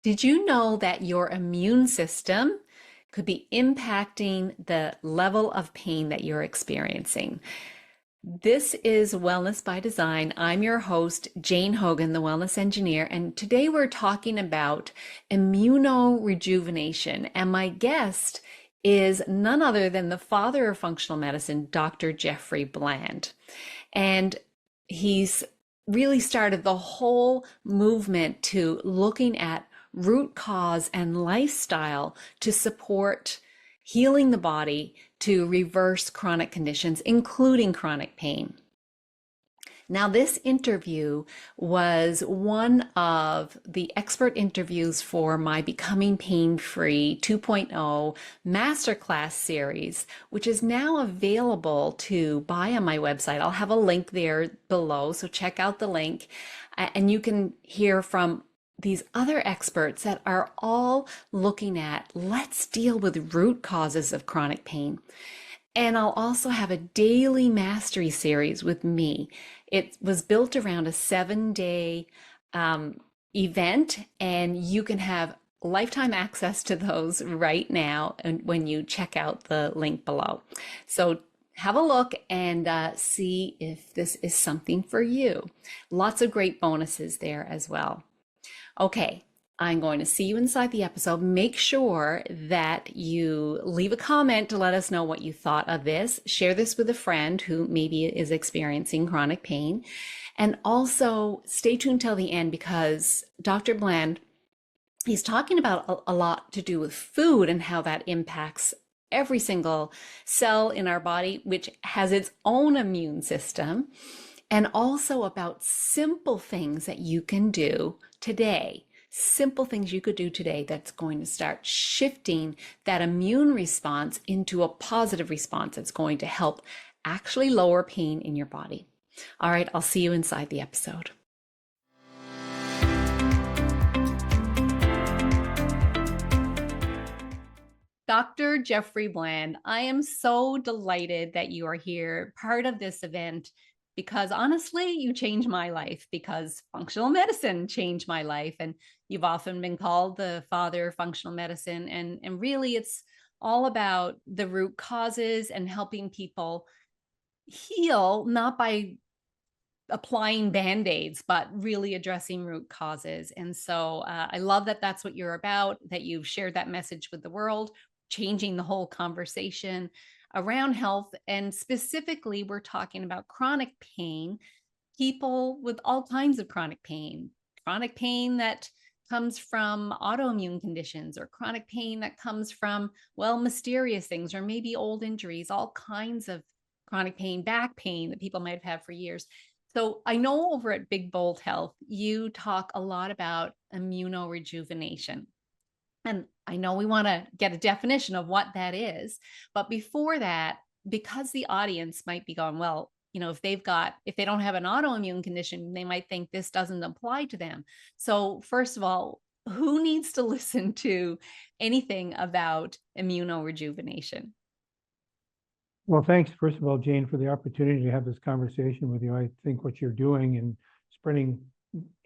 Did you know that your immune system could be impacting the level of pain that you're experiencing? This is Wellness by Design. I'm your host, Jane Hogan, the Wellness Engineer, and today we're talking about immuno-rejuvenation. And my guest is none other than the father of functional medicine, Dr. Jeffrey Bland. And he's really started the whole movement to looking at root cause and lifestyle to support healing the body to reverse chronic conditions, including chronic pain. Now, this interview was one of the expert interviews for my Becoming Pain Free 2.0 Masterclass series, which is now available to buy on my website. I'll have a link there below, so check out the link. And you can hear from these other experts that are all looking at let's deal with root causes of chronic pain. And I'll also have a daily mastery series with me. It was built around a 7-day event, and you can have lifetime access to those right now and when you check out the link below. So have a look and see if this is something for you. Lots of great bonuses there as well. Okay, I'm going to see you inside the episode. Make sure that you leave a comment to let us know what you thought of this. Share this with a friend who maybe is experiencing chronic pain. And also stay tuned till the end because Dr. Bland, he's talking about a lot to do with food and how that impacts every single cell in our body, which has its own immune system, and also about simple things that you can do today. Simple things you could do today that's going to start shifting that immune response into a positive response that's going to help actually lower pain in your body. All right, I'll see you inside the episode. Dr. Jeffrey Bland, I am so delighted that you are here, part of this event, because honestly, you changed my life because functional medicine changed my life. And you've often been called the father of functional medicine. And really, it's all about the root causes and helping people heal, not by applying band-aids, but really addressing root causes. And so I love that that's what you're about, that you've shared that message with the world, changing the whole conversation around health. And specifically, we're talking about chronic pain, people with all kinds of chronic pain that comes from autoimmune conditions, or chronic pain that comes from, well, mysterious things, or maybe old injuries, all kinds of chronic pain, back pain that people might have had for years. So I know over at Big Bold Health, you talk a lot about immuno-rejuvenation. And I know we want to get a definition of what that is. But before that, because the audience might be going, well, if they don't have an autoimmune condition, they might think this doesn't apply to them. So first of all, who needs to listen to anything about immuno-rejuvenation? Well, thanks, first of all, Jane, for the opportunity to have this conversation with you. I think what you're doing and spreading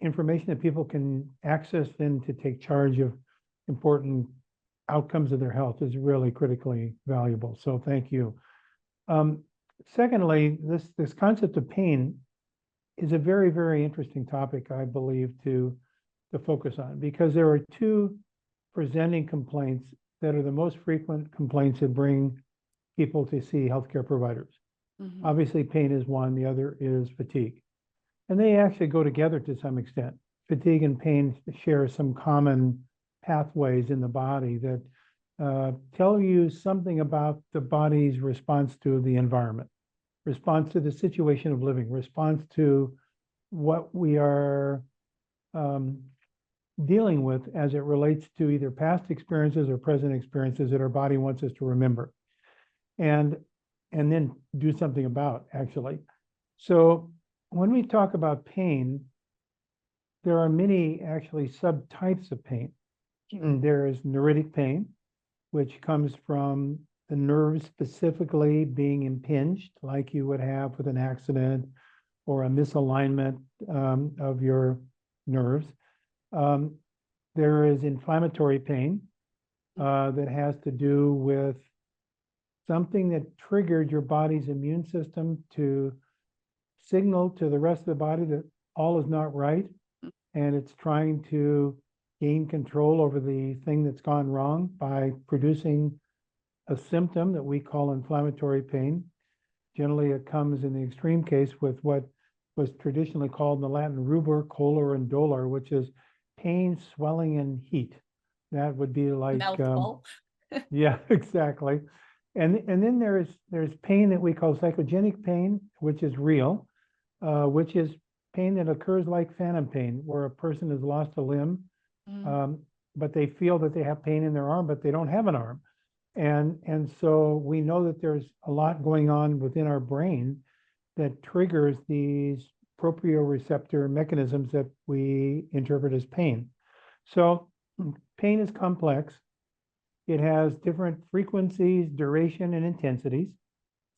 information that people can access and to take charge of important outcomes of their health is really critically valuable. So thank you. Secondly, this concept of pain is a very, very interesting topic, I believe, to focus on, because there are two presenting complaints that are the most frequent complaints that bring people to see healthcare providers. Mm-hmm. Obviously, pain is one, the other is fatigue. And they actually go together to some extent. Fatigue and pain share some common pathways in the body that tell you something about the body's response to the environment, response to the situation of living, response to what we are dealing with as it relates to either past experiences or present experiences that our body wants us to remember and then do something about, actually. So when we talk about pain, there are many actually subtypes of pain. There is neuritic pain, which comes from the nerves specifically being impinged, like you would have with an accident or a misalignment of your nerves. There is inflammatory pain that has to do with something that triggered your body's immune system to signal to the rest of the body that all is not right, and it's trying to gain control over the thing that's gone wrong by producing a symptom that we call inflammatory pain. Generally, it comes in the extreme case with what was traditionally called in the Latin rubor, color, and dolor, which is pain, swelling, and heat. That would be like, Mouthful. yeah, exactly. And then there's pain that we call psychogenic pain, which is real, which is pain that occurs like phantom pain, where a person has lost a limb, but they feel that they have pain in their arm, but they don't have an arm. And so we know that there's a lot going on within our brain that triggers these proprioceptor mechanisms that we interpret as pain. So pain is complex. It has different frequencies, duration, and intensities.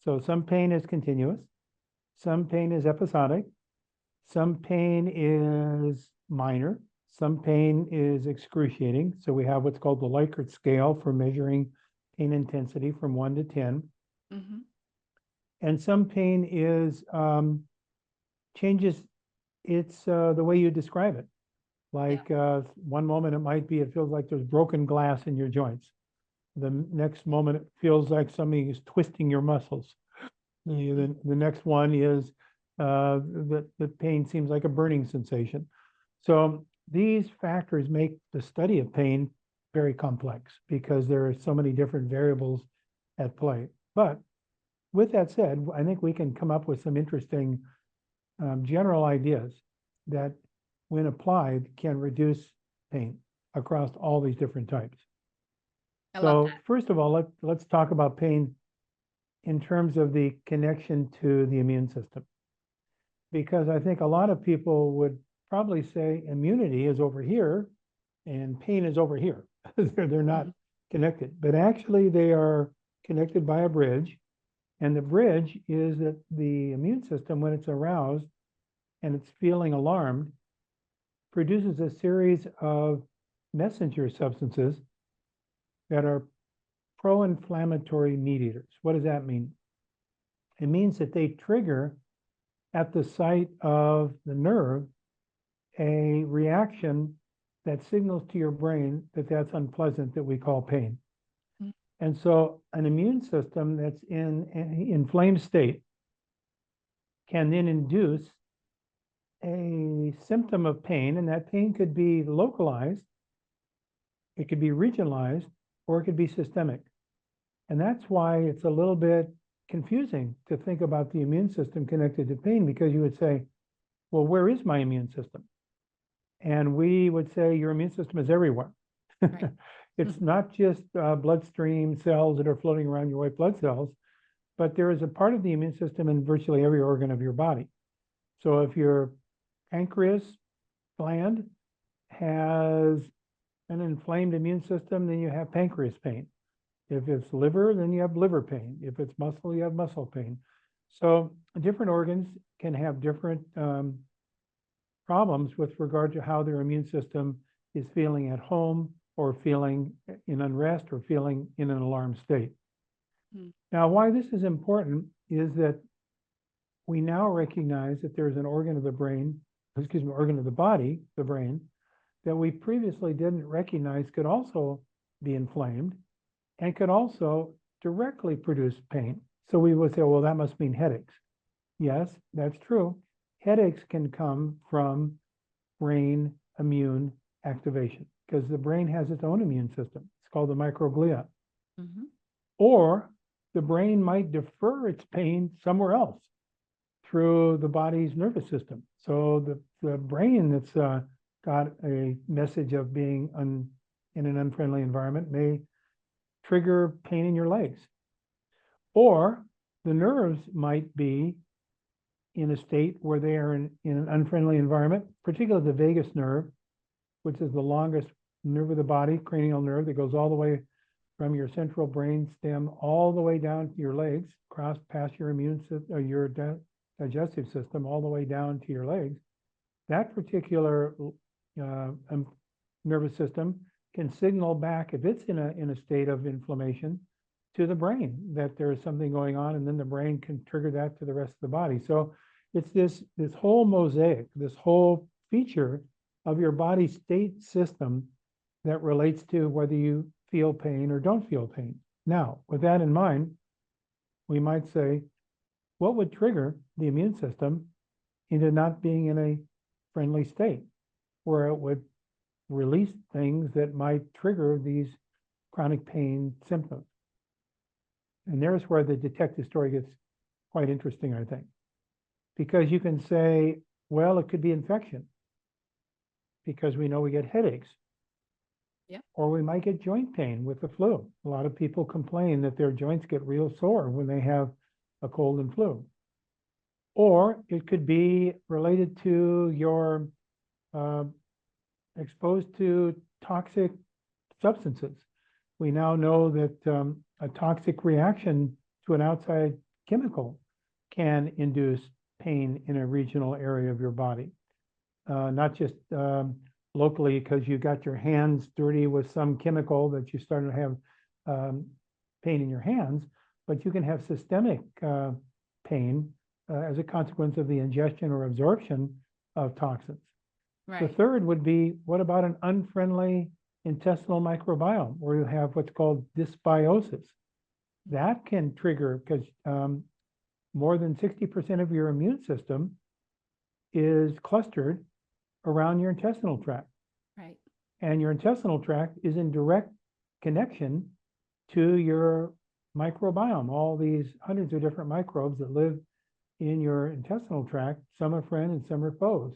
So some pain is continuous, some pain is episodic, some pain is minor, some pain is excruciating. So we have what's called the Likert scale for measuring pain intensity from 1 to 10. And some pain is changes its the way you describe it. Like one moment it might be, it feels like there's broken glass in your joints. The next moment it feels like something is twisting your muscles. The next one is the pain seems like a burning sensation. So these factors make the study of pain very complex because there are so many different variables at play. But with that said, I think we can come up with some interesting general ideas that, when applied, can reduce pain across all these different types. I love So that. first of all, let's talk about pain in terms of the connection to the immune system. Because I think a lot of people would probably say immunity is over here and pain is over here. They're not connected, but actually they are connected by a bridge. And the bridge is that the immune system, when it's aroused and it's feeling alarmed, produces a series of messenger substances that are pro-inflammatory mediators. What does that mean? It means that they trigger at the site of the nerve a reaction that signals to your brain that that's unpleasant, that we call pain. And so an immune system that's in an inflamed state can then induce a symptom of pain, and that pain could be localized, it could be regionalized, or it could be systemic. And that's why it's a little bit confusing to think about the immune system connected to pain, because you would say, well, where is my immune system? And we would say your immune system is everywhere. Right. It's not just bloodstream cells that are floating around your white blood cells, but there is a part of the immune system in virtually every organ of your body. So if your pancreas gland has an inflamed immune system, then you have pancreas pain. If it's liver, then you have liver pain. If it's muscle, you have muscle pain. So different organs can have different problems with regard to how their immune system is feeling at home, or feeling in unrest, or feeling in an alarmed state. Now, why this is important is that we now recognize that there's an organ of the brain, organ of the body, the brain, that we previously didn't recognize could also be inflamed and could also directly produce pain. So we would say, well, that must mean headaches. Yes, that's true. Headaches can come from brain immune activation, because the brain has its own immune system. It's called the microglia. Or the brain might defer its pain somewhere else through the body's nervous system. So the brain that's got a message of being in an unfriendly environment may trigger pain in your legs. Or the nerves might be in a state where they are in an unfriendly environment, particularly the vagus nerve, which is the longest nerve of the body, cranial nerve, that goes all the way from your central brain stem all the way down to your legs, across past your immune system, your digestive system, all the way down to your legs. That particular nervous system can signal back if it's in a state of inflammation to the brain that there's something going on, and then the brain can trigger that to the rest of the body. So it's this whole mosaic, this whole feature of your body state system that relates to whether you feel pain or don't feel pain. Now, with that in mind, we might say, what would trigger the immune system into not being in a friendly state, where it would release things that might trigger these chronic pain symptoms? And there's where the detective story gets quite interesting, I think, because you can say, well, it could be infection, because we know we get headaches. Yeah. Or we might get joint pain with the flu. A lot of people complain that their joints get real sore when they have a cold and flu. Or it could be related to your exposed to toxic substances. We now know that a toxic reaction to an outside chemical can induce pain in a regional area of your body, not just locally because you got your hands dirty with some chemical that you started to have pain in your hands, but you can have systemic pain as a consequence of the ingestion or absorption of toxins. The Right. third would be, what about an unfriendly intestinal microbiome where you have what's called dysbiosis? That can trigger, because more than 60% of your immune system is clustered around your intestinal tract. Right. And your intestinal tract is in direct connection to your microbiome, all these hundreds of different microbes that live in your intestinal tract. Some are friends and some are foes.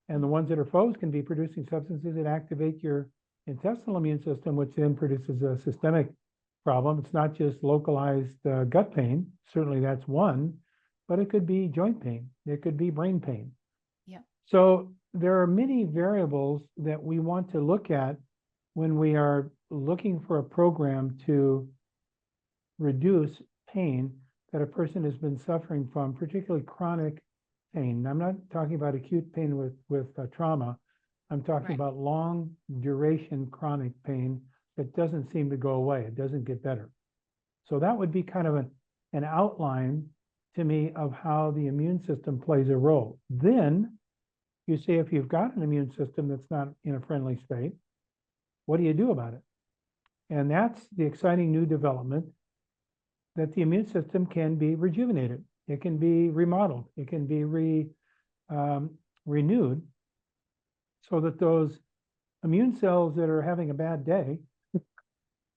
And the ones that are foes can be producing substances that activate your intestinal immune system, which then produces a systemic problem. It's not just localized gut pain. Certainly that's one, but it could be joint pain. It could be brain pain. Yeah. So there are many variables that we want to look at when we are looking for a program to reduce pain that a person has been suffering from, particularly chronic pain. I'm not talking about acute pain with trauma. I'm talking Right. about long duration chronic pain that doesn't seem to go away. It doesn't get better. So that would be kind of an outline to me of how the immune system plays a role. Then you say, if you've got an immune system that's not in a friendly state, what do you do about it? And that's the exciting new development, that the immune system can be rejuvenated. It can be remodeled. It can be renewed, so that those immune cells that are having a bad day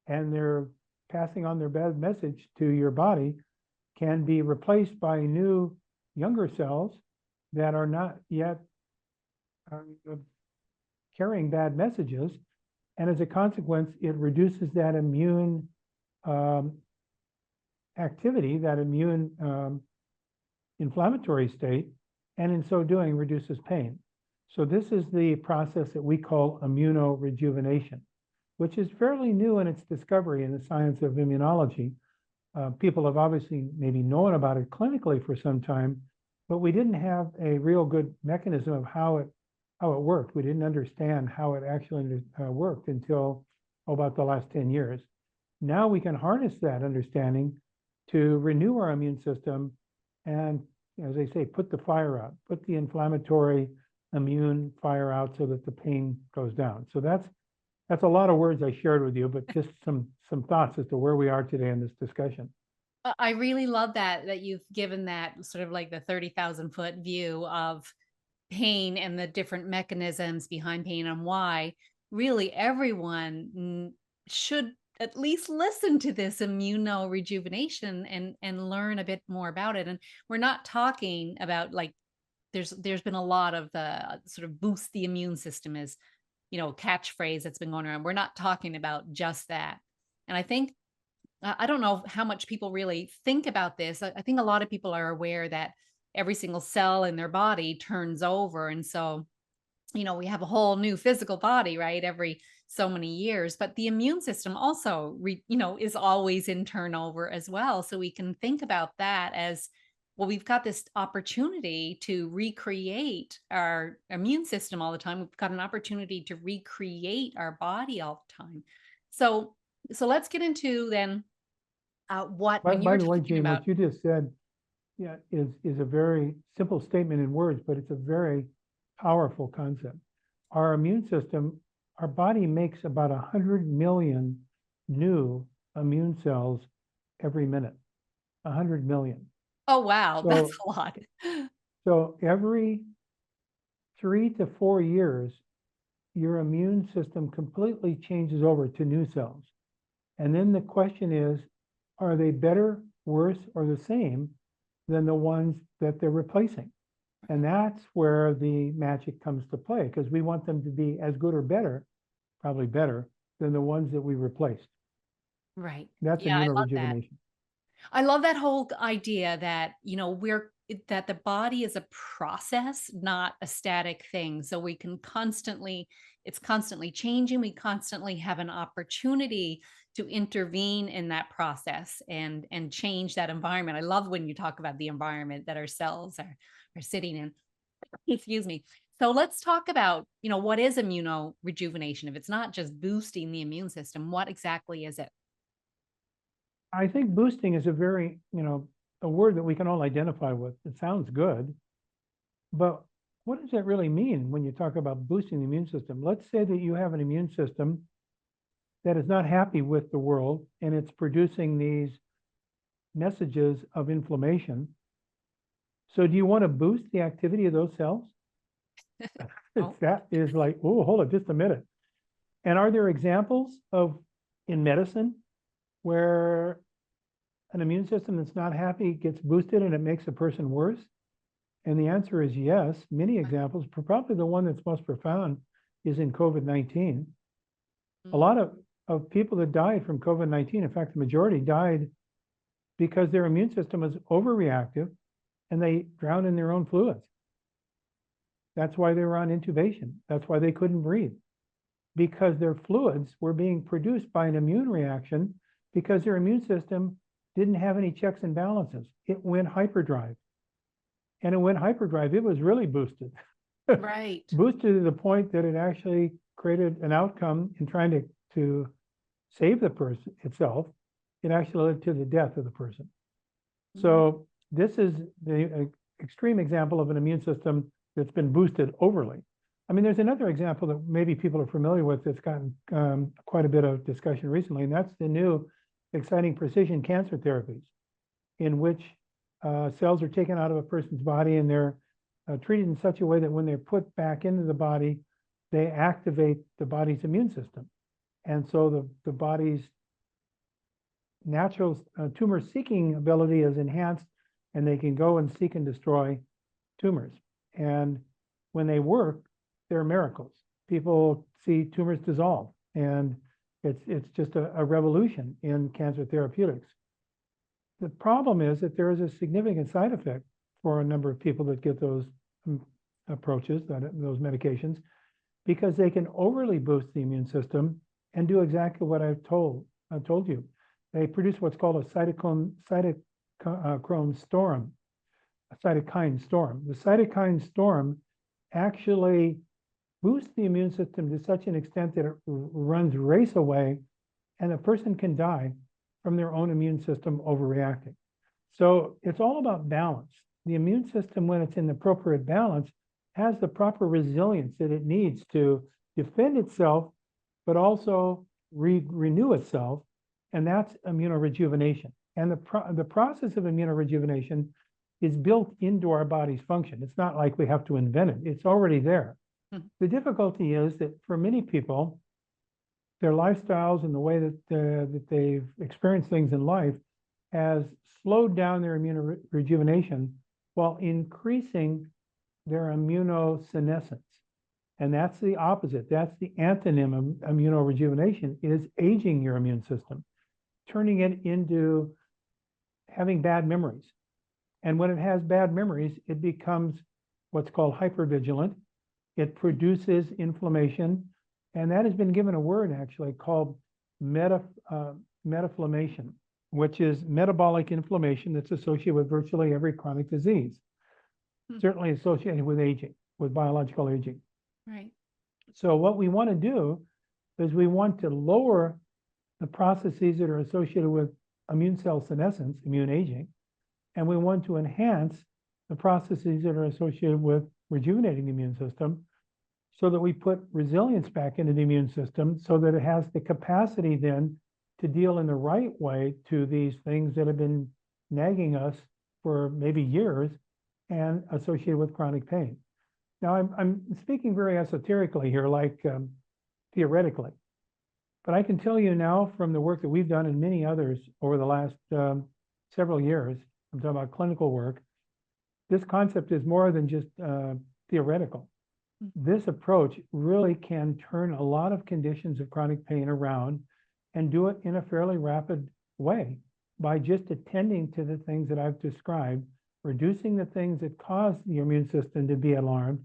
and they're passing on their bad message to your body can be replaced by new, younger cells that are not yet carrying bad messages. And as a consequence, it reduces that immune activity, that immune inflammatory state, and in so doing reduces pain. So this is the process that we call immuno-rejuvenation, which is fairly new in its discovery in the science of immunology. People have obviously maybe known about it clinically for some time, but we didn't have a real good mechanism of how it worked. We didn't understand how it actually worked until about the last 10 years. Now we can harness that understanding to renew our immune system and, as they say, put the fire out, put the inflammatory immune fire out so that the pain goes down. So that's a lot of words I shared with you, but just some thoughts as to where we are today in this discussion. I really love that you've given that sort of like the 30,000-foot view of pain and the different mechanisms behind pain and why really everyone should at least listen to this immuno-rejuvenation and learn a bit more about it. And we're not talking about like there's been a lot of the sort of boost the immune system is, catchphrase that's been going around. We're not talking about just that. And I think I don't know how much people really think about this. I think a lot of people are aware that every single cell in their body turns over. And so, we have a whole new physical body, right? Every so many years, but the immune system also, is always in turnover as well. So we can think about that as well, we've got this opportunity to recreate our immune system all the time. We've got an opportunity to recreate our body all the time. So, so let's get into then what when you By were the way, talking Jane, about. what you just said, yeah, is a very simple statement in words, but it's a very powerful concept. Our immune system, our body makes about 100 million new immune cells every minute. 100 million. Oh, wow, that's So, a lot. so every 3 to 4 years, your immune system completely changes over to new cells. And then the question is, are they better, worse, or the same than the ones that they're replacing? And that's where the magic comes to play, because we want them to be as good or better, probably better, than the ones that we replaced. Right. That's Yeah, I love that. immunorejuvenation. I love that whole idea that, that the body is a process, not a static thing. So we can constantly, it's constantly changing. We constantly have an opportunity to intervene in that process and change that environment. I love when you talk about the environment that our cells are sitting in. Excuse me. So let's talk about, what is immunorejuvenation? If it's not just boosting the immune system, what exactly is it? I think boosting is a word that we can all identify with. It sounds good, but what does that really mean when you talk about boosting the immune system? Let's say that you have an immune system that is not happy with the world and it's producing these messages of inflammation. So do you want to boost the activity of those cells? Oh, That is like, oh, hold it just a minute. And are there examples of in medicine where an immune system that's not happy gets boosted and it makes a person worse? And the answer is yes. Many examples, probably the one that's most profound is in COVID-19. A mm, lot of people that died from COVID-19, in fact, the majority died because their immune system was overreactive and they drowned in their own fluids. That's why they were on intubation. That's why they couldn't breathe, because their fluids were being produced by an immune reaction because their immune system didn't have any checks and balances. It went hyperdrive. And it went hyperdrive. It was really boosted. right. Boosted to the point that it actually created an outcome in trying to save the person itself. It actually led to the death of the person. Mm, So this is the extreme example of an immune system that's been boosted overly. I mean, there's another example that maybe people are familiar with that's gotten quite a bit of discussion recently, and that's the new exciting precision cancer therapies, in which cells are taken out of a person's body and they're treated in such a way that when they're put back into the body, they activate the body's immune system. And so the body's natural tumor seeking ability is enhanced and they can go and seek and destroy tumors. And when they work, they're miracles. People see tumors dissolve, and it's just a revolution in cancer therapeutics. The problem is that there is a significant side effect for a number of people that get those approaches, those medications, because they can overly boost the immune system and do exactly what I've told you. They produce what's called a cytokine storm, a cytokine storm. The cytokine storm actually boosts the immune system to such an extent that it runs race away, and a person can die from their own immune system overreacting. So it's all about balance. The immune system, when it's in the appropriate balance, has the proper resilience that it needs to defend itself, but also renew itself. And that's immunorejuvenation. And the process of immunorejuvenation is built into our body's function. It's not like we have to invent it. It's already there. mm, The difficulty is that for many people, their lifestyles and the way that they've experienced things in life has slowed down their immunorejuvenation while increasing their immunosenescence. And that's the opposite. That's the antonym of immunorejuvenation, is aging your immune system, turning it into having bad memories. And when it has bad memories, it becomes what's called hypervigilant. It produces inflammation, and that has been given a word actually called metaflammation. which is metabolic inflammation that's associated with virtually every chronic disease, certainly associated with aging, with biological aging. Right. So what we want to do is we want to lower the processes that are associated with immune cell senescence, immune aging, and we want to enhance the processes that are associated with rejuvenating the immune system so that we put resilience back into the immune system so that it has the capacity then to deal in the right way to these things that have been nagging us for maybe years and associated with chronic pain. Now, I'm speaking very esoterically here, like theoretically, but I can tell you now from the work that we've done and many others over the last several years, I'm talking about clinical work, this concept is more than just theoretical. This approach really can turn a lot of conditions of chronic pain around and do it in a fairly rapid way by just attending to the things that I've described, reducing the things that cause the immune system to be alarmed,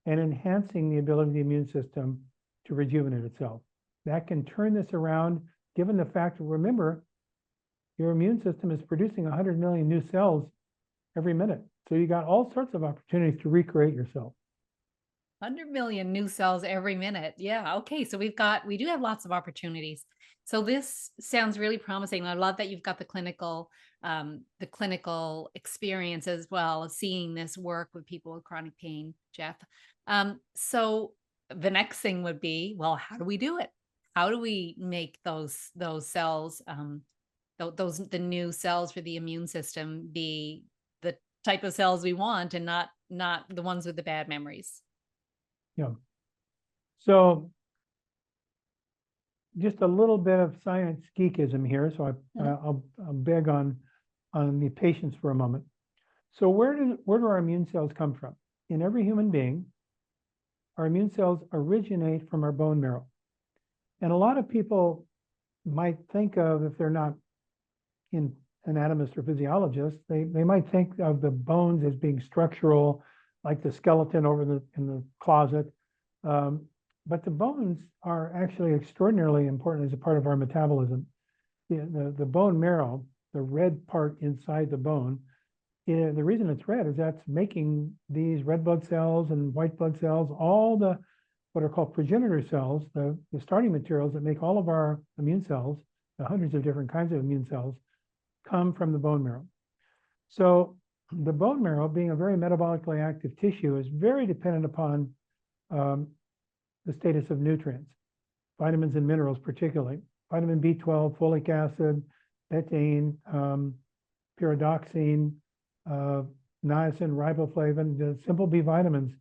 and enhancing the ability of the immune system to rejuvenate itself. That can turn this around, given the fact that, remember, your immune system is producing 100 million new cells every minute. So you got all sorts of opportunities to recreate yourself. 100 million new cells every minute. Yeah. Okay. So we do have lots of opportunities. So this sounds really promising. I love that you've got the clinical experience as well of seeing this work with people with chronic pain, Jeff. So the next thing would be, well, how do we do it? How do we make those cells, the new cells for the immune system be the type of cells we want and not the ones with the bad memories? Yeah. So just a little bit of science geekism here. So I'll beg on the patience for a moment. So where do our immune cells come from? In every human being, our immune cells originate from our bone marrow. And a lot of people might think of, if they're not anatomists or physiologists, they might think of the bones as being structural, like the skeleton over in the closet. But the bones are actually extraordinarily important as a part of our metabolism. The bone marrow, the red part inside the bone, the reason it's red is that's making these red blood cells and white blood cells, all the what are called progenitor cells, the starting materials that make all of our immune cells, the hundreds of different kinds of immune cells, come from the bone marrow. So the bone marrow, being a very metabolically active tissue, is very dependent upon the status of nutrients, vitamins and minerals particularly. Vitamin B12, folic acid, betaine, pyridoxine, niacin, riboflavin, the simple B vitamins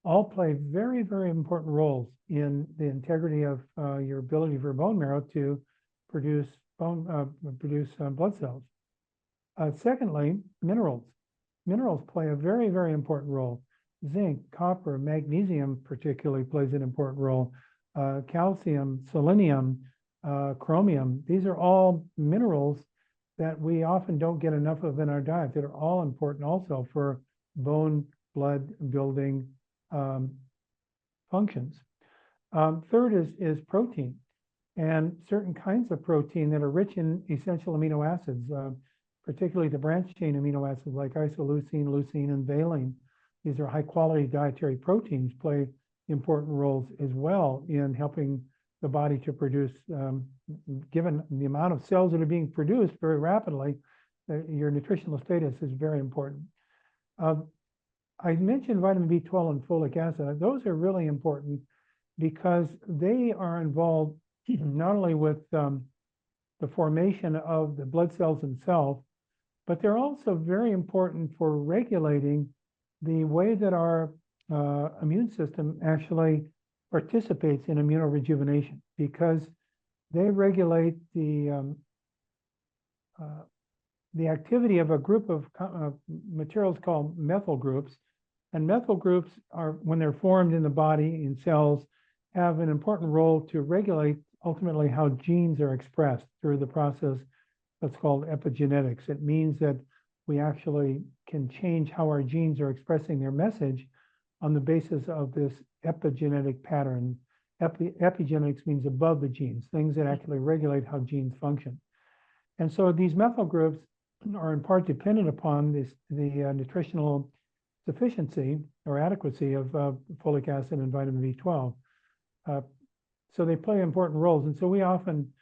all play very, very important roles in the integrity of your ability for bone marrow to produce blood cells. Secondly, minerals. Minerals play a very, very important role. Zinc, copper, magnesium particularly plays an important role. Calcium, selenium, chromium, these are all minerals that we often don't get enough of in our diet that are all important also for bone, blood building functions. Third is protein, and certain kinds of protein that are rich in essential amino acids, particularly the branched chain amino acids like isoleucine, leucine, and valine. These are high quality dietary proteins, play important roles as well in helping the body to produce, given the amount of cells that are being produced very rapidly, your nutritional status is very important. I mentioned vitamin B12 and folic acid. Those are really important because they are involved not only with the formation of the blood cells themselves, but they're also very important for regulating the way that our immune system actually participates in immuno-rejuvenation, because they regulate the activity of a group of materials called methyl groups. And methyl groups are, when they're formed in the body in cells, have an important role to regulate ultimately how genes are expressed through the process that's called epigenetics. It means that we actually can change how our genes are expressing their message on the basis of this epigenetic pattern. Epigenetics means above the genes, things that actually regulate how genes function. And so these methyl groups are in part dependent upon the nutritional sufficiency or adequacy of folic acid and vitamin B12. So they play important roles. And so we often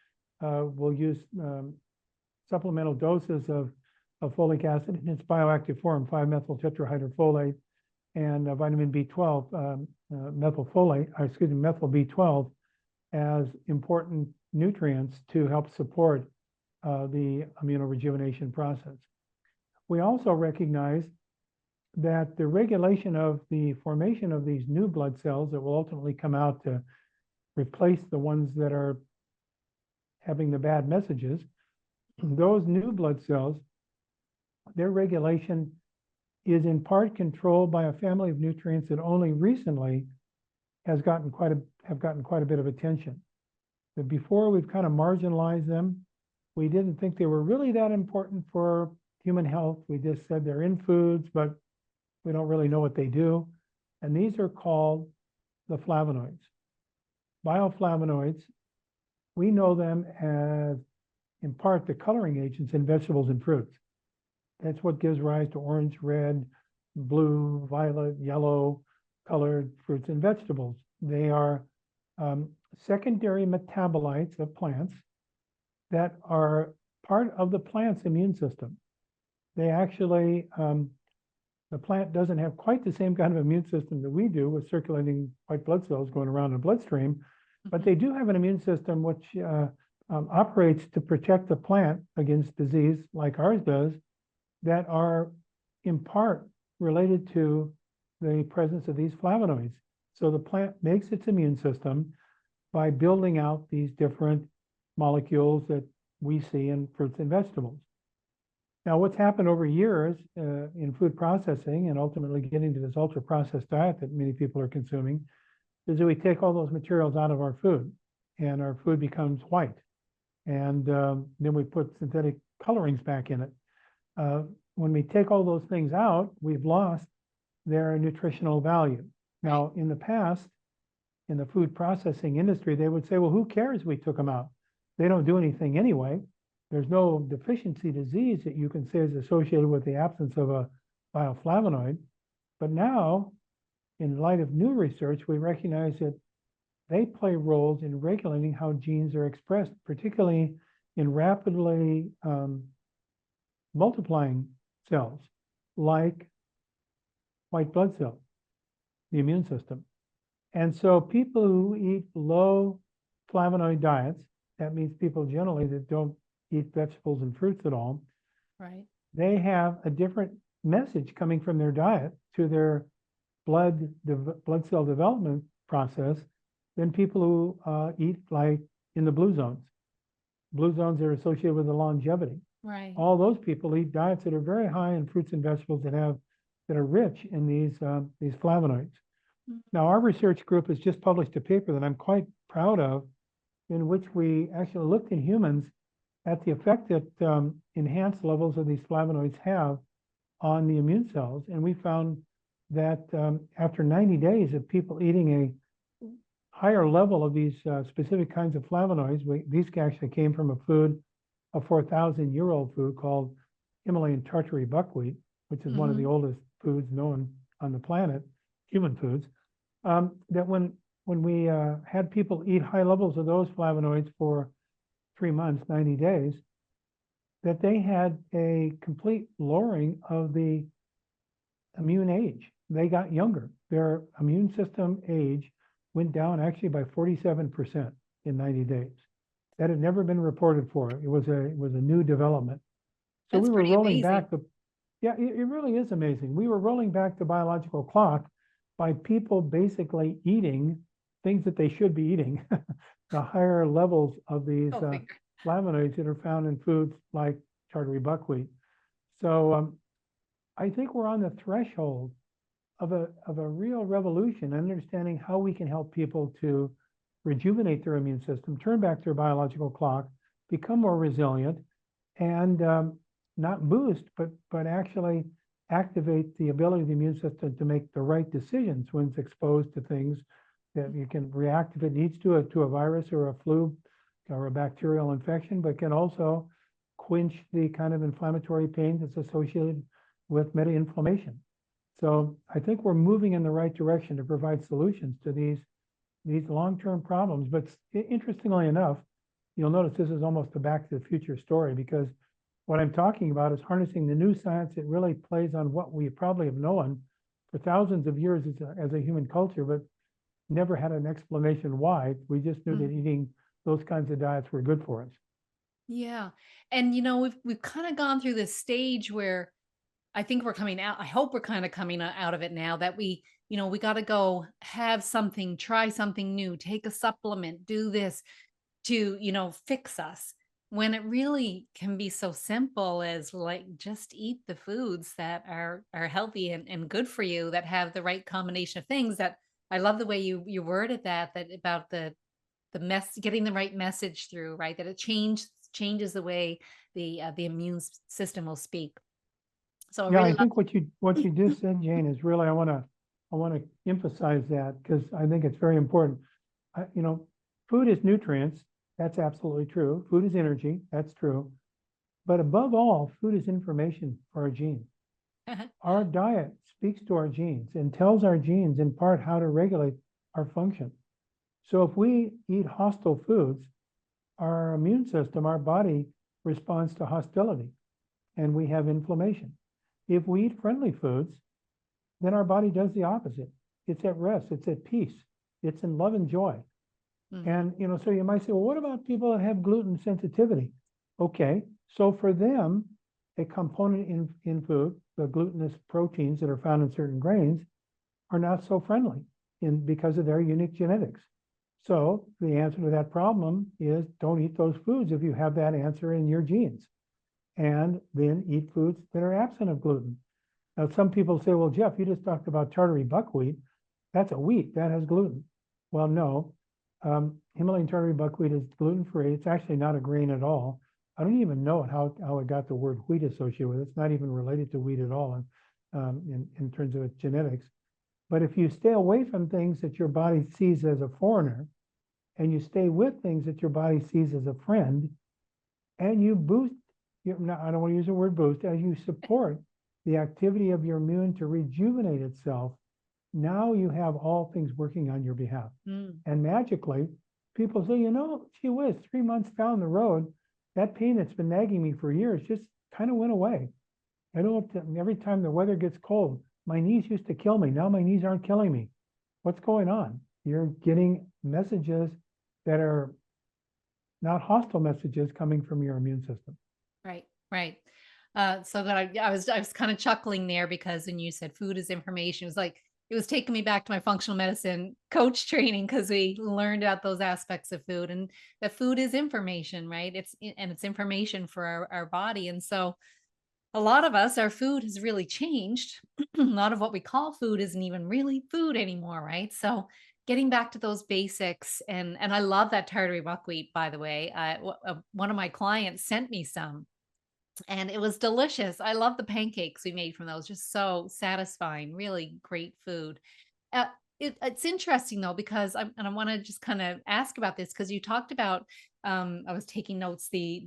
will use supplemental doses of folic acid in its bioactive form, 5-methyl tetrahydrofolate, and vitamin B12, methyl B12, as important nutrients to help support the immuno-rejuvenation process. We also recognize that the regulation of the formation of these new blood cells that will ultimately come out to replace the ones that are having the bad messages, those new blood cells, their regulation is in part controlled by a family of nutrients that only recently have gotten quite a bit of attention. But before, we've kind of marginalized them. We didn't think they were really that important for human health. We just said they're in foods, but we don't really know what they do. And these are called the flavonoids. Bioflavonoids, we know them as, in part, the coloring agents in vegetables and fruits. That's what gives rise to orange, red, blue, violet, yellow colored fruits and vegetables. They are secondary metabolites of plants that are part of the plant's immune system. They actually, the plant doesn't have quite the same kind of immune system that we do with circulating white blood cells going around in the bloodstream, but they do have an immune system which operates to protect the plant against disease like ours does, that are in part related to the presence of these flavonoids. So the plant makes its immune system by building out these different molecules that we see in fruits and vegetables. Now, what's happened over years in food processing and ultimately getting to this ultra-processed diet that many people are consuming is that we take all those materials out of our food and our food becomes white. And then we put synthetic colorings back in it. When we take all those things out, we've lost their nutritional value. Now, in the past, in the food processing industry, they would say, well, who cares we took them out? They don't do anything anyway. There's no deficiency disease that you can say is associated with the absence of a bioflavonoid. But now, in light of new research, we recognize that they play roles in regulating how genes are expressed, particularly in rapidly multiplying cells, like white blood cells, the immune system. And so people who eat low flavonoid diets, that means people generally that don't eat vegetables and fruits at all, Right. they have a different message coming from their diet to their blood cell development process than people who eat like in the blue zones. Blue zones are associated with the longevity. Right. All those people eat diets that are very high in fruits and vegetables that are rich in these flavonoids. Now, our research group has just published a paper that I'm quite proud of, in which we actually looked in humans at the effect that enhanced levels of these flavonoids have on the immune cells. And we found that after 90 days of people eating a higher level of these specific kinds of flavonoids, these actually came from a 4,000-year-old food called Himalayan Tartary buckwheat, which is one of the oldest foods known on the planet, human foods, that when we had people eat high levels of those flavonoids for 3 months, 90 days, that they had a complete lowering of the immune age. They got younger. Their immune system age went down actually by 47% in 90 days. That had never been reported for. It was a new development. So That's we were pretty rolling amazing. back it really is amazing. We were rolling back the biological clock by people basically eating things that they should be eating, the higher levels of these flavonoids that are found in foods like tartary buckwheat. So I think we're on the threshold of a real revolution, understanding how we can help people to rejuvenate their immune system, turn back their biological clock, become more resilient, and not boost, but actually activate the ability of the immune system to make the right decisions when it's exposed to things that you can react if it needs to a virus or a flu or a bacterial infection, but can also quench the kind of inflammatory pain that's associated with meta-inflammation. So I think we're moving in the right direction to provide solutions to these long-term problems. But interestingly enough, you'll notice this is almost a Back to the Future story, because what I'm talking about is harnessing the new science. It really plays on what we probably have known for thousands of years as a human culture, but never had an explanation why. We just knew that eating those kinds of diets were good for us. Yeah. And we've kind of gone through this stage where I think we're coming out. I hope we're kind of coming out of it now, that we got to go have something, try something new, take a supplement, do this to, fix us. When it really can be so simple as, like, just eat the foods that are healthy and good for you, that have the right combination of things. That I love the way you worded that about the getting the right message through, right? That it changes the way the immune system will speak. So I Yeah, really I love. think what you just said, Jane, is really, I want to emphasize that, because I think it's very important. You know, food is nutrients. That's absolutely true. Food is energy. That's true. But above all, food is information for our genes. Our diet speaks to our genes and tells our genes in part how to regulate our function. So if we eat hostile foods, our immune system, our body responds to hostility, and we have inflammation. If we eat friendly foods, then our body does the opposite. It's at rest, it's at peace, it's in love and joy. And so you might say, well, what about people that have gluten sensitivity? Okay, so for them, a component in food, the glutinous proteins that are found in certain grains, are not so friendly because of their unique genetics. So the answer to that problem is, don't eat those foods if you have that answer in your genes. And then eat foods that are absent of gluten. Now, some people say, well, Jeff, you just talked about tartary buckwheat. That's a wheat that has gluten. Well, no. Himalayan tartary buckwheat is gluten-free. It's actually not a grain at all. I don't even know how it got the word wheat associated with it. It's not even related to wheat at all in terms of its genetics. But if you stay away from things that your body sees as a foreigner, and you stay with things that your body sees as a friend, and you boost, I don't want to use the word boost, as you support the activity of your immune to rejuvenate itself, now you have all things working on your behalf. And magically, people say, gee whiz, 3 months down the road, that pain that's been nagging me for years just kind of went away. Every time the weather gets cold, my knees used to kill me. Now my knees aren't killing me. What's going on? You're getting messages that are not hostile messages coming from your immune system. Right, right. So that I was kind of chuckling there, because when you said food is information, it was taking me back to my functional medicine coach training, because we learned about those aspects of food, and that food is information, right? It's information for our body. And so a lot of us, our food has really changed. A lot of what we call food isn't even really food anymore, right? So getting back to those basics, and I love that tartary buckwheat, by the way. One of my clients sent me some, and it was delicious. I love the pancakes we made from those, just so satisfying, really great food. Uh, it's interesting though, because I want to just kind of ask about this, because you talked about, I was taking notes, the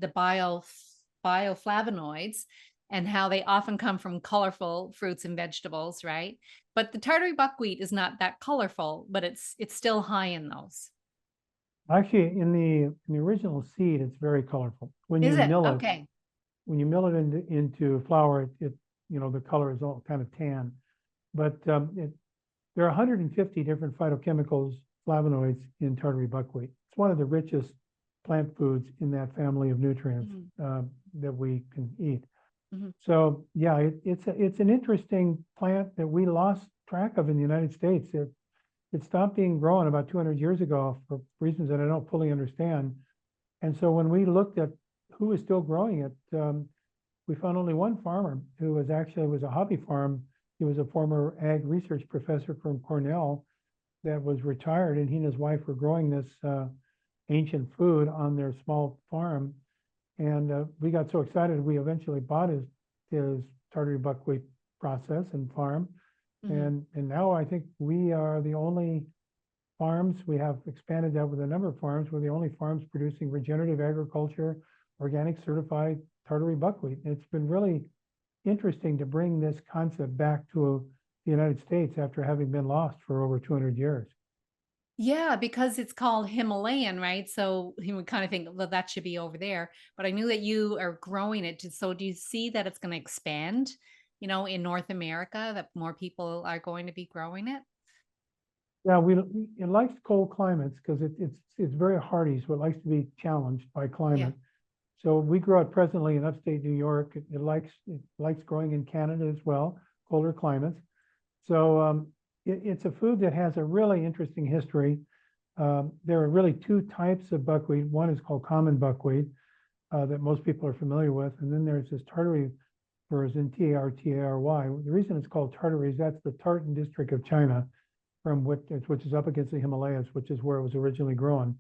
bioflavonoids, and how they often come from colorful fruits and vegetables, right? But the tartary buckwheat is not that colorful, but it's still high in those. Actually, in the original seed, it's very colorful. When Is you it? mill it, Okay. into flour, the color is all kind of tan. But there are 150 different phytochemicals, flavonoids in tartary buckwheat. It's one of the richest plant foods in that family of nutrients that we can eat. So yeah, it's an interesting plant that we lost track of in the United States. It stopped being grown about 200 years ago for reasons that I don't fully understand. And so when we looked at who was still growing it, we found only one farmer who was a hobby farm. He was a former ag research professor from Cornell that was retired, and he and his wife were growing this ancient food on their small farm. And we got so excited, we eventually bought his tartary buckwheat process and farm. And now I think we are the only farms. We have expanded that with a number of farms. We're the only farms producing regenerative agriculture, organic certified tartary buckwheat. It's been really interesting to bring this concept back to the United States after having been lost for over 200 years. Yeah, because it's called Himalayan, right? So he would kind of think, well, that should be over there. But I knew that you are growing it. So do you see that it's going to expand, in North America, that more people are going to be growing it? Yeah, it likes cold climates because it's very hardy, so it likes to be challenged by Yeah. climate. So we grow it presently in upstate New York. It likes growing in Canada as well, colder climates. So it's a food that has a really interesting history. There are really two types of buckwheat. One is called common buckwheat that most people are familiar with, and then there's this tartary version, Tartary. The reason it's called tartary is that's the Tartan district of China, from which is up against the Himalayas, which is where it was originally grown.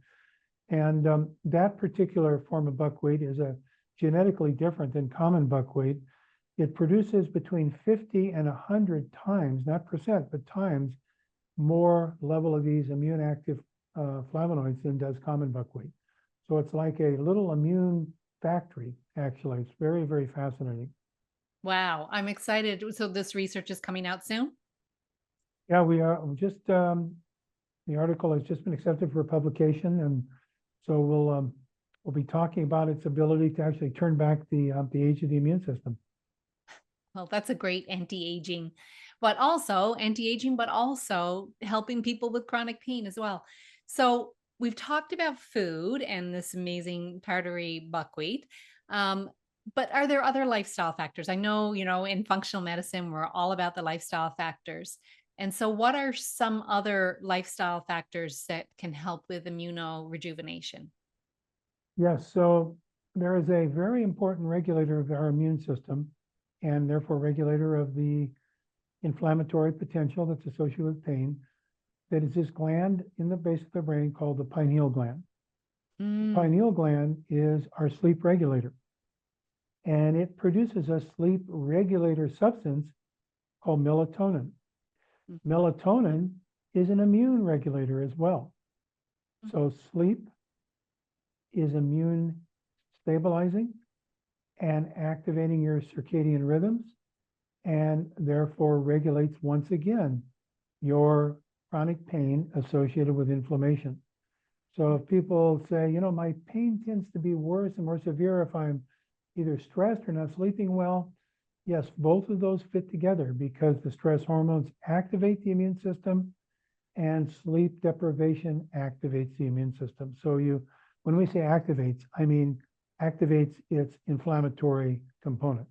And that particular form of buckwheat is a genetically different than common buckwheat. It produces between 50 and 100 times, not percent, but times more level of these immune active flavonoids than does common buckwheat. So it's like a little immune factory, actually. It's very, very fascinating. Wow, I'm excited. So this research is coming out soon? Yeah, we are just, the article has just been accepted for publication, and so we'll be talking about its ability to actually turn back the age of the immune system. Well, that's a great anti-aging, but also helping people with chronic pain as well. So we've talked about food and this amazing tartary buckwheat. Um, but are there other lifestyle factors? I know, in functional medicine, we're all about the lifestyle factors. And so what are some other lifestyle factors that can help with immunorejuvenation? Yes, so there is a very important regulator of our immune system, and therefore regulator of the inflammatory potential that's associated with pain. That is this gland in the base of the brain called the pineal gland. The Mm, pineal gland is our sleep regulator, and it produces a sleep regulator substance called melatonin. mhm, Melatonin is an immune regulator as well. So sleep is immune stabilizing and activating your circadian rhythms, and therefore regulates once again your chronic pain associated with inflammation. So if people say, my pain tends to be worse and more severe if I'm either stressed or not sleeping well, yes, both of those fit together because the stress hormones activate the immune system and sleep deprivation activates the immune system. So when we say activates, I mean activates its inflammatory component,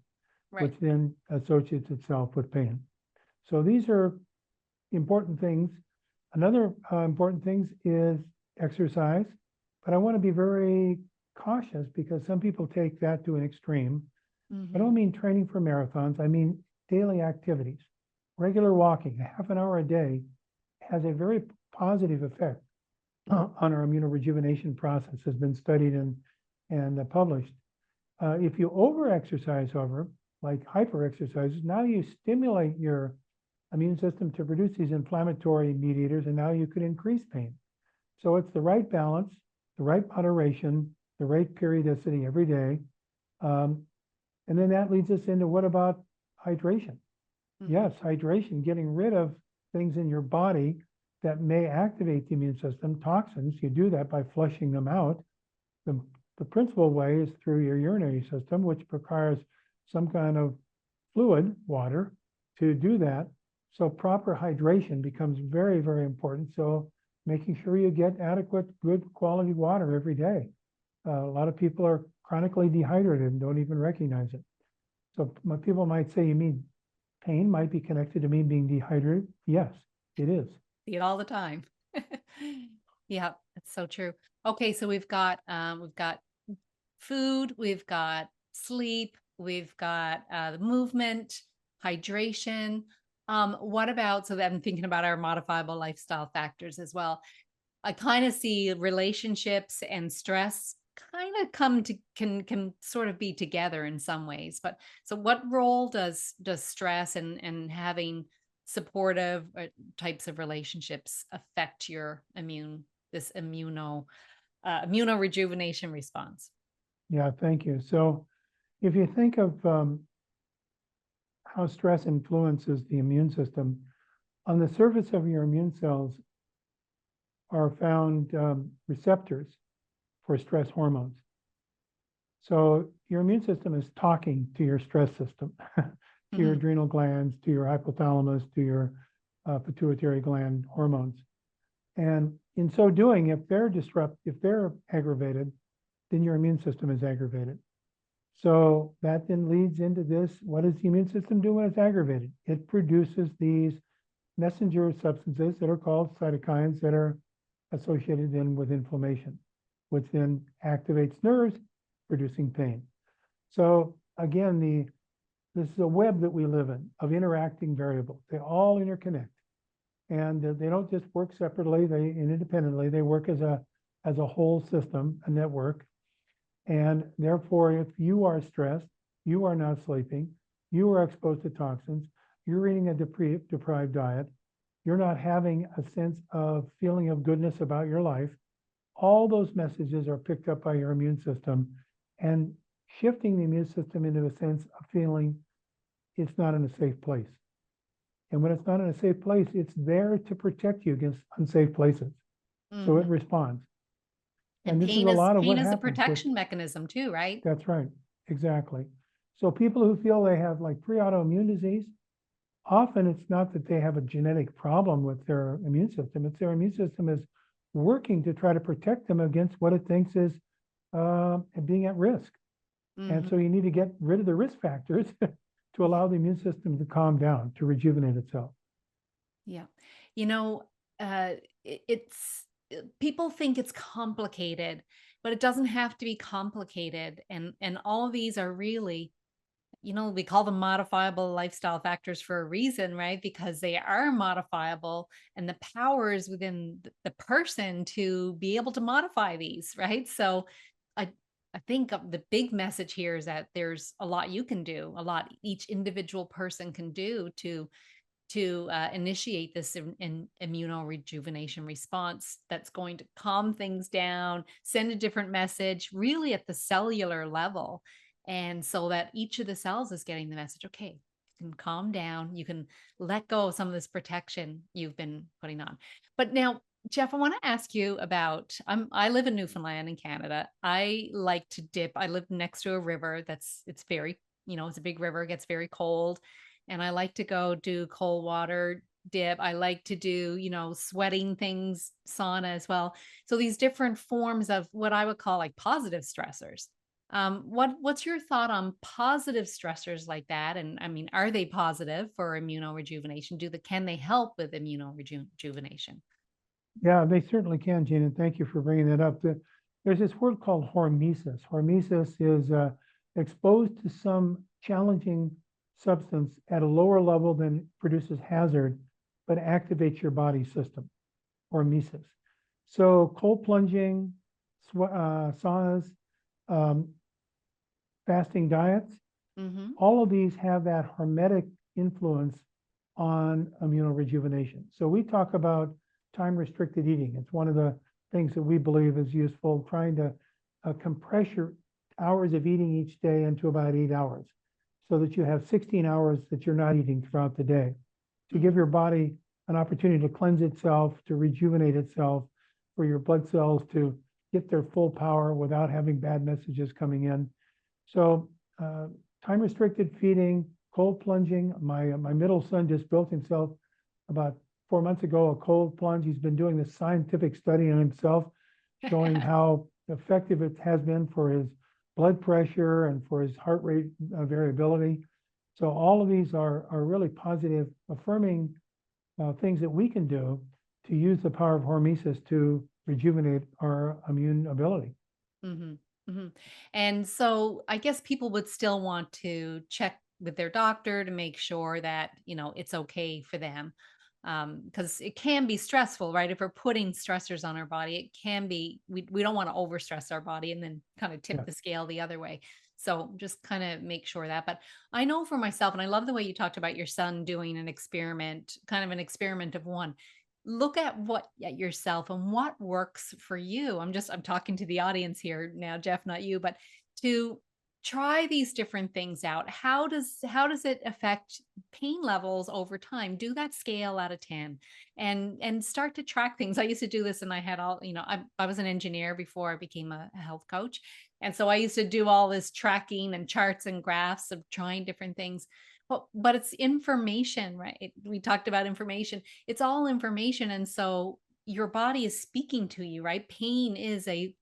right. which then associates itself with pain. So these are important things. Another important thing is exercise, but I want to be very cautious because some people take that to an extreme. I don't Mhm. mean training for marathons. I mean daily activities. Regular walking, a half an hour a day, has a very positive effect on our immunorejuvenation process, has been studied and published. If you over-exercise, however, like hyper-exercise, now you stimulate your immune system to produce these inflammatory mediators, and now you could increase pain. So it's the right balance, the right moderation, the right periodicity every day. Um, and then that leads us into what about hydration? Mhm. Yes, hydration, getting rid of things in your body that may activate the immune system, toxins. You do that by flushing them out. The, the principal way is through your urinary system, which requires some kind of fluid, water, to do that. So proper hydration becomes very, very important. So making sure you get adequate, good quality water every day. A lot of people are chronically dehydrated and don't even recognize it. So people might say, you mean pain might be connected to me being dehydrated? Yes, it is. See it all the time. Yeah, that's so true. Okay, so we've got food, we've got sleep, we've got the movement, hydration. What about, so that I'm thinking about our modifiable lifestyle factors as well. I kind of see relationships and stress kind of come to can sort of be together in some ways. But so what role does stress and having supportive types of relationships affect your immuno rejuvenation response? Yeah, thank you. So if you think of how stress influences the immune system, on the surface of your immune cells are found receptors for stress hormones. So your immune system is talking to your stress system, to your Hmm. adrenal glands, to your hypothalamus, to your pituitary gland hormones. And in so doing, if they're aggravated, then your immune system is aggravated. So that then leads into this. What does the immune system do when it's aggravated? It produces these messenger substances that are called cytokines that are associated then with inflammation, which then activates nerves, producing pain. So again, this is a web that we live in of interacting variables. They all interconnect, and they don't just work separately. They independently. They work as a whole system, a network. And therefore, if you are stressed, you are not sleeping, you are exposed to toxins, you're eating a deprived diet, you're not having a sense of feeling of goodness about your life, all those messages are picked up by your immune system and shifting the immune system into a sense of feeling it's not in a safe place. And when it's not in a safe place, it's there to protect you against unsafe places. So it Hmm. responds. And And this is a lot of pain what is a happens with, protection mechanism too, right? that's right, exactly. So people who feel they have like pre-autoimmune disease, often it's not that they have a genetic problem with their immune system, it's their immune system is working to try to protect them against what it thinks is being at risk. And so Hmm. you need to get rid of the risk factors to allow the immune system to calm down, to rejuvenate itself. Yeah. You know, it's people think it's complicated, but it doesn't have to be complicated. And all of these are really, we call them modifiable lifestyle factors for a reason, right? Because they are modifiable and the power is within the person to be able to modify these, right? So I I think the big message here is that there's a lot you can do, a lot each individual person can do to initiate this immuno-rejuvenation response that's going to calm things down, send a different message, really at the cellular level. And so that each of the cells is getting the message, okay, you can calm down, you can let go of some of this protection you've been putting on. But now, Jeff, I want to ask you about I live in Newfoundland in Canada. I like to dip. I live next to a river it's very, it's a big river, it gets very cold and I like to go do cold water dip. I like to do, sweating things, sauna as well. So these different forms of what I would call like positive stressors. What's your thought on positive stressors like that? And I mean, are they positive for immunorejuvenation? Can they help with immunorejuvenation? Yeah, they certainly can, Gene, and thank you for bringing that up. There's this word called hormesis. Hormesis is exposed to some challenging substance at a lower level than produces hazard, but activates your body system, hormesis. So cold plunging, saunas, um, fasting diets, Hmm. all of these have that hormetic influence on immunorejuvenation. So we talk about time restricted eating. It's one of the things that we believe is useful, trying to compress your hours of eating each day into about 8 hours so that you have 16 hours that you're not eating throughout the day to give Hmm. your body an opportunity to cleanse itself, to rejuvenate itself, for your blood cells to get their full power without having bad messages coming in. So uh, time restricted feeding, cold plunging. My middle son just built himself about 4 months ago a cold plunge. He's been doing this scientific study on himself, showing how effective it has been for his blood pressure and for his heart rate variability. So all of these are really positive, affirming things that we can do to use the power of hormesis to rejuvenate our immune ability. Mhm, mhm. And so I guess people would still want to check with their doctor to make sure that, it's okay for them. Because it can be stressful, right? If we're putting stressors on our body, it can be, we don't want to overstress our body and then kind of tip Yeah. the scale the other way. So just kind of make sure that. But I know for myself, and I love the way you talked about your son doing an experiment, kind of an experiment of one. Look at yourself and what works for you. I'm talking to the audience here now, Jeff, not you, but to try these different things out. How does it affect pain levels over time? Do that scale out of 10 and start to track things. I used to do this, and I had all, I was an engineer before I became a health coach. And so I used to do all this tracking and charts and graphs of trying different things. But it's information, right? We talked about information. It's all information. And so your body is speaking to you, right? Pain is a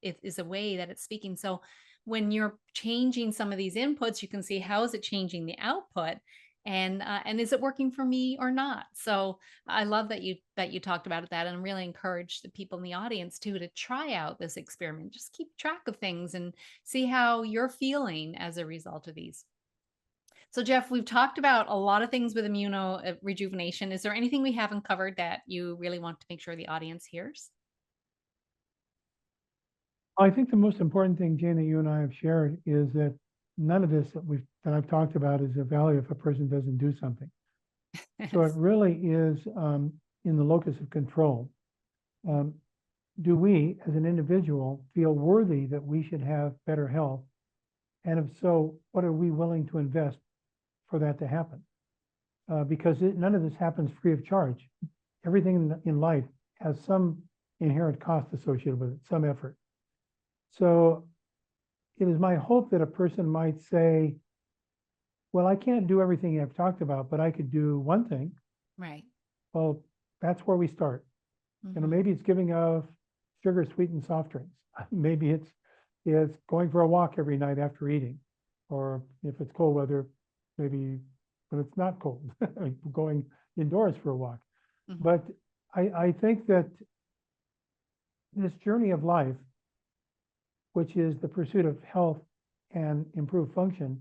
way that it's speaking. So when you're changing some of these inputs, you can see how is it changing the output, and is it working for me or not? So I love that you talked about that, and really encourage the people in the audience too to try out this experiment. Just keep track of things and see how you're feeling as a result of these. So Jeff, we've talked about a lot of things with immuno rejuvenation. Is there anything we haven't covered that you really want to make sure the audience hears? I think the most important thing, Jane, that you and I have shared is that none of this that I've talked about is of value if a person doesn't do something. So it really is in the locus of control. Do we, as an individual, feel worthy that we should have better health? And if so, what are we willing to invest for that to happen? Because none of this happens free of charge. Everything in life has some inherent cost associated with it, some effort. So it is my hope that a person might say, well, I can't do everything I've talked about, but I could do one thing. Right. Well, that's where we start. Maybe it's giving up sugar sweetened soft drinks. Maybe it's going for a walk every night after eating, or if it's cold weather, maybe when it's not cold, going indoors for a walk. But I think that this journey of life, which is the pursuit of health and improved function,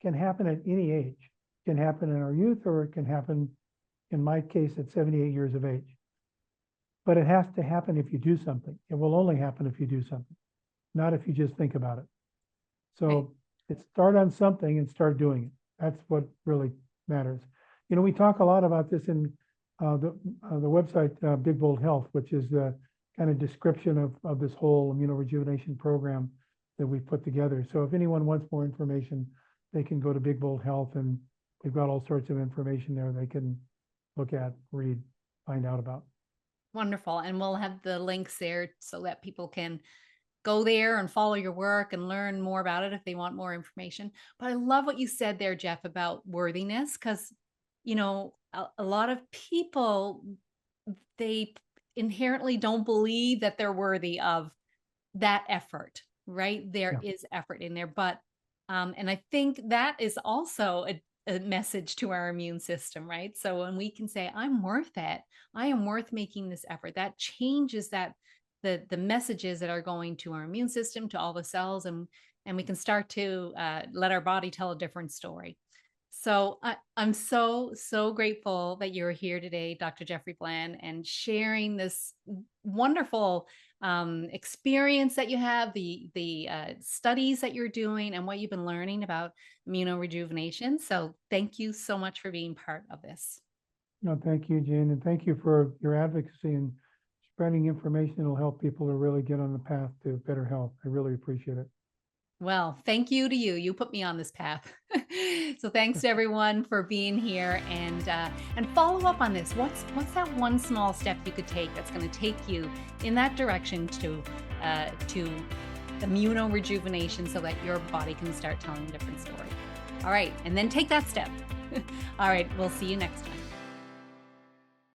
can happen at any age. It can happen in our youth, or it can happen, in my case, at 78 years of age. But it has to happen if you do something. It will only happen if you do something, not if you just think about it. So it's start on something and start doing it. That's what really matters. We talk a lot about this in the website, Big Bold Health, which is the kind of description of this whole immuno-rejuvenation program that we've put together. So if anyone wants more information, they can go to Big Bold Health, and we've got all sorts of information there they can look at, read, find out about. Wonderful. And we'll have the links there so that people can go there and follow your work and learn more about it if they want more information. But I love what you said there, Jeff, about worthiness, because, a lot of people, they inherently don't believe that they're worthy of that effort, right? There is effort in there, but, and I think that is also a message to our immune system, right? So when we can say, I'm worth it, I am worth making this effort, that changes the messages that are going to our immune system, to all the cells, and we can start to let our body tell a different story. So I'm so grateful that you're here today, Dr. Jeffrey Bland, and sharing this wonderful experience that you have, the studies that you're doing, and what you've been learning about immunorejuvenation. So thank you so much for being part of this. No, thank you, Jane, and thank you for your advocacy and spreading information that will help people to really get on the path to better health. I really appreciate it. Well, thank you to you. You put me on this path. So thanks to everyone for being here, and follow up on this. What's that one small step you could take that's going to take you in that direction to immunorejuvenation, so that your body can start telling a different story. All right, and then take that step. All right, we'll see you next time.